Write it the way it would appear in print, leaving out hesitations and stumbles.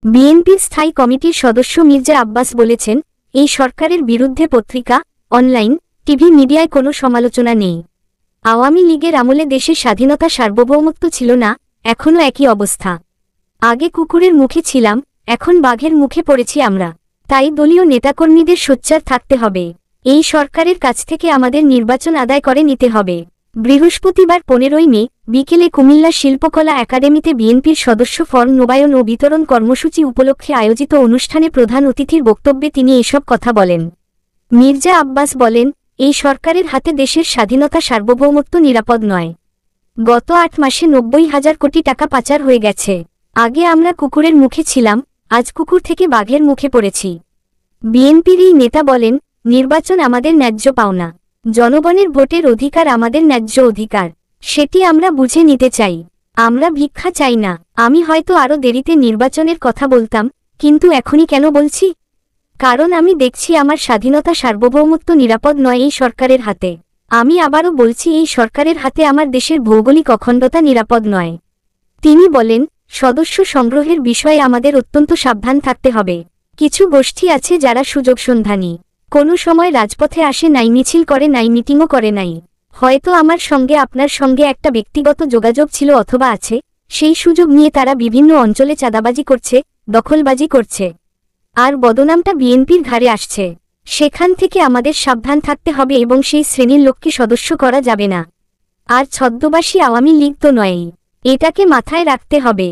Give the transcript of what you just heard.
বিএনপির স্থায়ী কমিটির সদস্য মির্জা আব্বাস বলেছেন, এই সরকারের বিরুদ্ধে পত্রিকা, অনলাইন, টিভি মিডিয়ায় কোনো সমালোচনা নেই। আওয়ামী লীগের আমলে দেশের স্বাধীনতা সার্বভৌমত্ব ছিল না, এখনও একই অবস্থা। আগে কুকুরের মুখে ছিলাম, এখন বাঘের মুখে পড়েছি আমরা। তাই দলীয় নেতাকর্মীদের সোচ্চার থাকতে হবে। এই সরকারের কাছ থেকে আমাদের নির্বাচন আদায় করে নিতে হবে। বৃহস্পতিবার 15 মে বিকেলে কুমিল্লা শিল্পকলা একাডেমিতে বিএনপির সদস্য ফর্ম নবায়ন ও বিতরণ কর্মসূচি উপলক্ষে আয়োজিত অনুষ্ঠানে প্রধান অতিথির বক্তব্যে তিনি এসব কথা বলেন। মির্জা আব্বাস বলেন, এই সরকারের হাতে দেশের স্বাধীনতা সার্বভৌমত্ব নিরাপদ নয়। গত 8 মাসে 90,000 কোটি টাকা পাচার হয়ে গেছে। আগে আমরা কুকুরের মুখে ছিলাম, আজ কুকুর থেকে বাঘের মুখে পড়েছি। বিএনপির এই নেতা বলেন, নির্বাচন আমাদের ন্যায্য পাওনা। জনগণের ভোটের অধিকার আমাদের ন্যায্য অধিকার। সেটি আমরা বুঝে নিতে চাই। আমরা ভিক্ষা চাই না। আমি হয়তো আরও দেরিতে নির্বাচনের কথা বলতাম, কিন্তু এখনই কেন বলছি? কারণ আমি দেখছি আমার স্বাধীনতা সার্বভৌমত্ব নিরাপদ নয় এই সরকারের হাতে। আমি আবারও বলছি, এই সরকারের হাতে আমার দেশের ভৌগোলিক অখণ্ডতা নিরাপদ নয়। তিনি বলেন, সদস্য সংগ্রহের বিষয়ে আমাদের অত্যন্ত সাবধান থাকতে হবে। কিছু গোষ্ঠী আছে যারা সুযোগ সন্ধানী। কোনো সময় রাজপথে আসে নাই, মিছিল করে নাই, মিটিংও করে নাই। হয়তো আমার সঙ্গে আপনার সঙ্গে একটা ব্যক্তিগত যোগাযোগ ছিল অথবা আছে, সেই সুযোগ নিয়ে তারা বিভিন্ন অঞ্চলে চাঁদাবাজি করছে, দখলবাজি করছে। আর বদনামটা বিএনপির ঘাড়ে আসছে। সেখান থেকে আমাদের সাবধান থাকতে হবে এবং সেই শ্রেণীর লোককে সদস্য করা যাবে না। আর ছদ্মবাসী আওয়ামী লীগ তো নয়ই, এটাকে মাথায় রাখতে হবে।